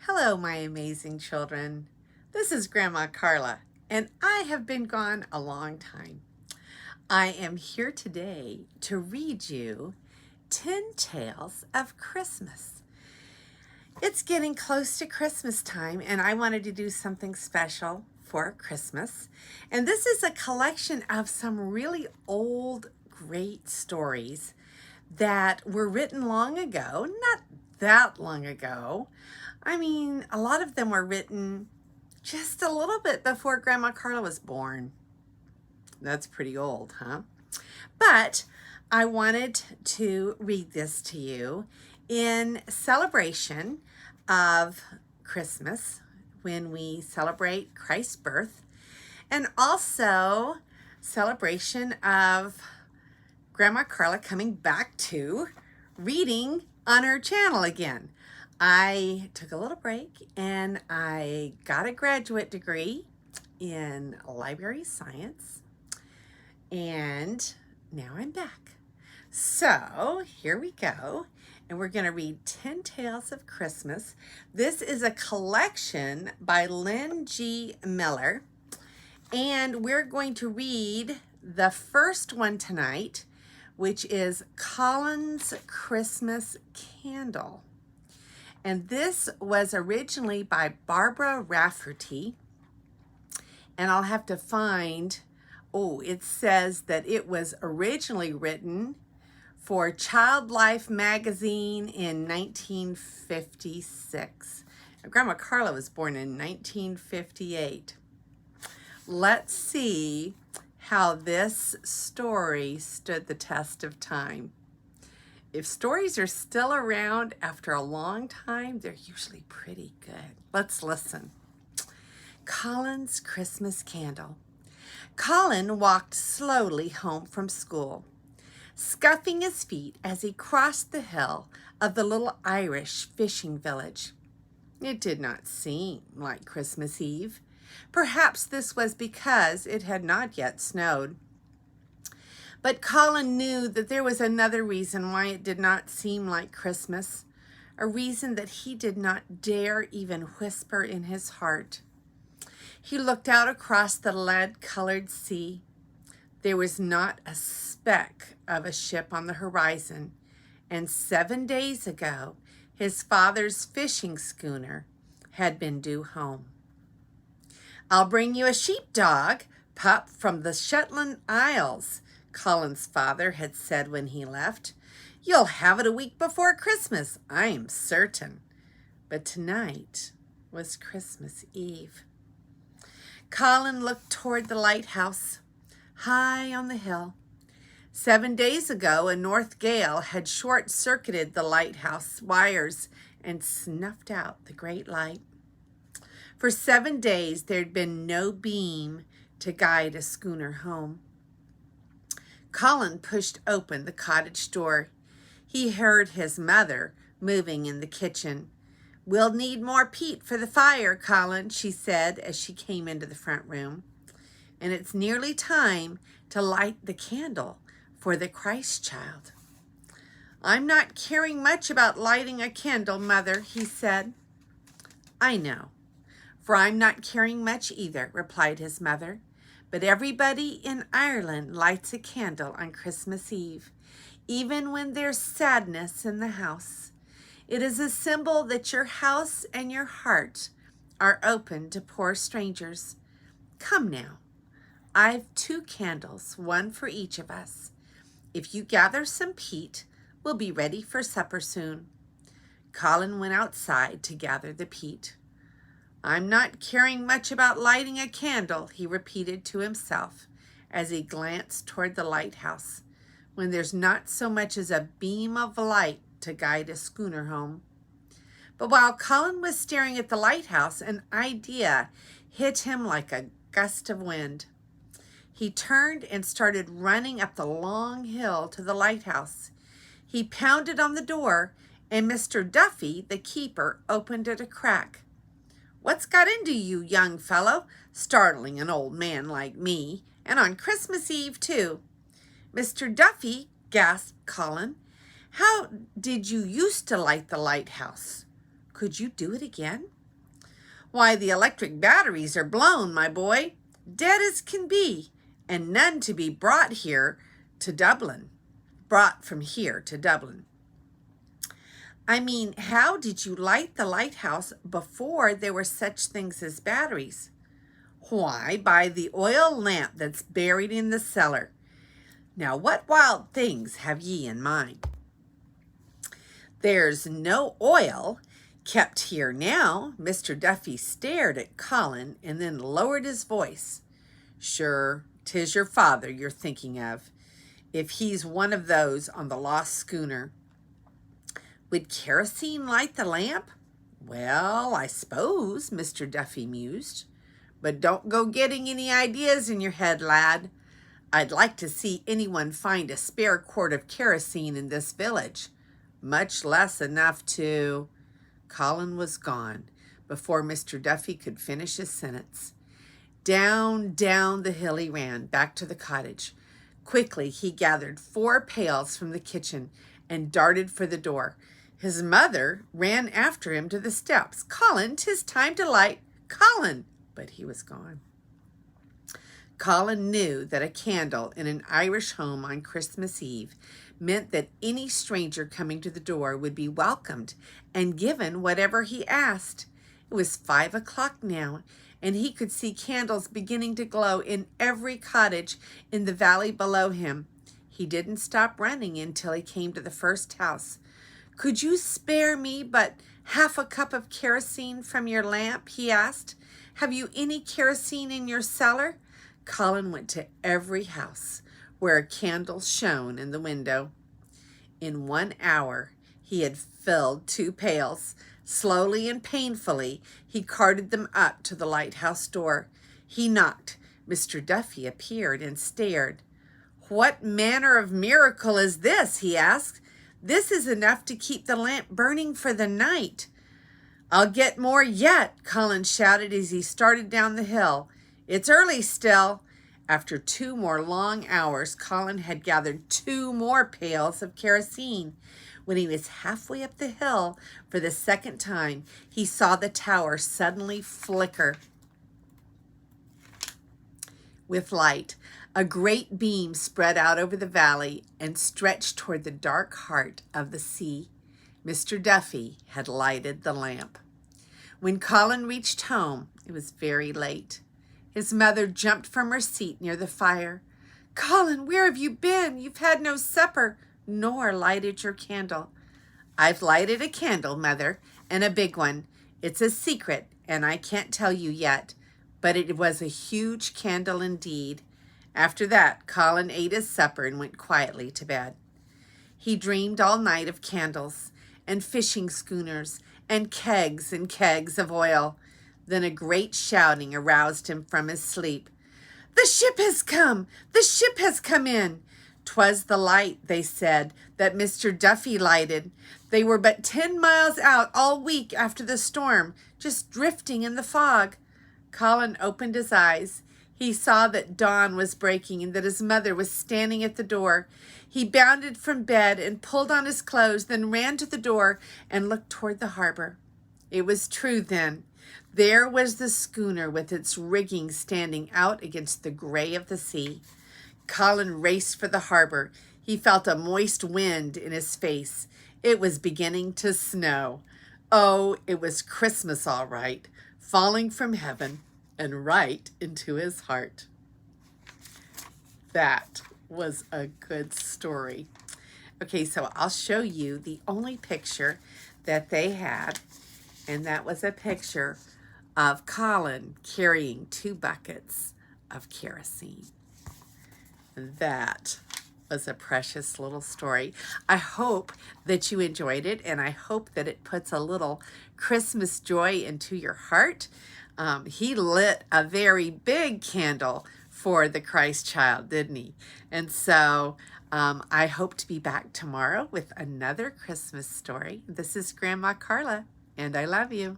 Hello, my amazing children. This is Grandma Carla, and I have been gone a long time. I am here today to read you 10 Tales of Christmas. It's getting close to Christmas time, and I wanted to do something special for Christmas. And this is a collection of some really old, great stories that were written long ago, not that long ago. I mean, a lot of them were written just a little bit before Grandma Carla was born. That's pretty old, huh? But I wanted to read this to you in celebration of Christmas, when we celebrate Christ's birth, and also celebration of Grandma Carla coming back to reading on her channel again. I took a little break and I got a graduate degree in library science, and now I'm back. So here we go, and we're going to read 10 Tales of Christmas. This is a collection by Lynne G. Miller, and we're going to read the first one tonight, which is Colin's Christmas Candle. And this was originally by Barbara Raferty. And I'll have to find, it says that it was originally written for Child Life magazine in 1956. Grandma Carla was born in 1958. Let's see how this story stood the test of time. If stories are still around after a long time, they're usually pretty good. Let's listen. Colin's Christmas Candle. Colin walked slowly home from school, scuffing his feet as he crossed the hill of the little Irish fishing village. It did not seem like Christmas Eve. Perhaps this was because it had not yet snowed. But Colin knew that there was another reason why it did not seem like Christmas, a reason that he did not dare even whisper in his heart. He looked out across the lead-colored sea. There was not a speck of a ship on the horizon, and 7 days ago, his father's fishing schooner had been due home. "I'll bring you a sheepdog, pup from the Shetland Isles," Colin's father had said when he left. "You'll have it a week before Christmas, I'm certain." But tonight was Christmas Eve. Colin looked toward the lighthouse, high on the hill. 7 days ago, a north gale had short-circuited the lighthouse wires and snuffed out the great light. For 7 days, there'd been no beam to guide a schooner home. Colin pushed open the cottage door. He heard his mother moving in the kitchen. "We'll need more peat for the fire, Colin," she said as she came into the front room. "And it's nearly time to light the candle for the Christ child." "I'm not caring much about lighting a candle, Mother," he said. "I know, for I'm not caring much either," replied his mother. "But everybody in Ireland lights a candle on Christmas Eve, even when there's sadness in the house. It is a symbol that your house and your heart are open to poor strangers. Come now, I've 2 candles, one for each of us. If you gather some peat, we'll be ready for supper soon." Colin went outside to gather the peat. "I'm not caring much about lighting a candle," he repeated to himself as he glanced toward the lighthouse, "when there's not so much as a beam of light to guide a schooner home." But while Colin was staring at the lighthouse, an idea hit him like a gust of wind. He turned and started running up the long hill to the lighthouse. He pounded on the door, and Mr. Duffy, the keeper, opened it a crack. "What's got into you, young fellow, startling an old man like me, and on Christmas Eve, too?" "Mr. Duffy," gasped Colin, "how did you used to light the lighthouse?" Could you do it again? Why, the electric batteries are blown, my boy, dead as can be, and none to be brought from here to Dublin. I mean, how did you light the lighthouse before there were such things as batteries? Why, by the oil lamp that's buried in the cellar. Now, what wild things have ye in mind? There's no oil kept here now. Mr. Duffy stared at Colin and then lowered his voice. Sure, 'tis your father you're thinking of, if he's one of those on the lost schooner. Would kerosene light the lamp? Well, I suppose, Mr. Duffy mused. But don't go getting any ideas in your head, lad. I'd like to see anyone find a spare quart of kerosene in this village, much less enough to... Colin was gone before Mr. Duffy could finish his sentence. Down the hill he ran, back to the cottage. Quickly he gathered 4 pails from the kitchen and darted for the door. His mother ran after him to the steps. Colin, 'tis time to light. Colin! But he was gone. Colin knew that a candle in an Irish home on Christmas Eve meant that any stranger coming to the door would be welcomed and given whatever he asked. It was 5 o'clock now, and he could see candles beginning to glow in every cottage in the valley below him. He didn't stop running until he came to the first house. Could you spare me but half a cup of kerosene from your lamp? He asked. Have you any kerosene in your cellar? Colin went to every house where a candle shone in the window. In 1 hour, he had filled 2 pails. Slowly and painfully, he carted them up to the lighthouse door. He knocked. Mr. Duffy appeared and stared. What manner of miracle is this? He asked. This is enough to keep the lamp burning for the night. I'll get more yet, Colin shouted as he started down the hill. It's early still. After 2 more long hours, Colin had gathered 2 more pails of kerosene. When he was halfway up the hill for the second time, he saw the tower suddenly flicker with light. A great beam spread out over the valley and stretched toward the dark heart of the sea. Mr. Duffy had lighted the lamp. When Colin reached home, it was very late. His mother jumped from her seat near the fire. Colin, where have you been? You've had no supper, nor lighted your candle. I've lighted a candle, Mother, and a big one. It's a secret, and I can't tell you yet, but it was a huge candle indeed. After that, Colin ate his supper and went quietly to bed. He dreamed all night of candles and fishing schooners and kegs of oil. Then a great shouting aroused him from his sleep. The ship has come! The ship has come in! 'Twas the light, they said, that Mr. Duffy lighted. They were but 10 miles out all week after the storm, just drifting in the fog. Colin opened his eyes. He saw that dawn was breaking and that his mother was standing at the door. He bounded from bed and pulled on his clothes, then ran to the door and looked toward the harbor. It was true then. There was the schooner with its rigging standing out against the gray of the sea. Colin raced for the harbor. He felt a moist wind in his face. It was beginning to snow. Oh, it was Christmas all right, falling from heaven and right into his heart. That was a good story. Okay, so I'll show you the only picture that they had, and that was a picture of Colin carrying 2 buckets of kerosene. That was a precious little story. I hope that you enjoyed it, and I hope that it puts a little Christmas joy into your heart. He lit a very big candle for the Christ child, didn't he? And so I hope to be back tomorrow with another Christmas story. This is Grandma Carla, and I love you.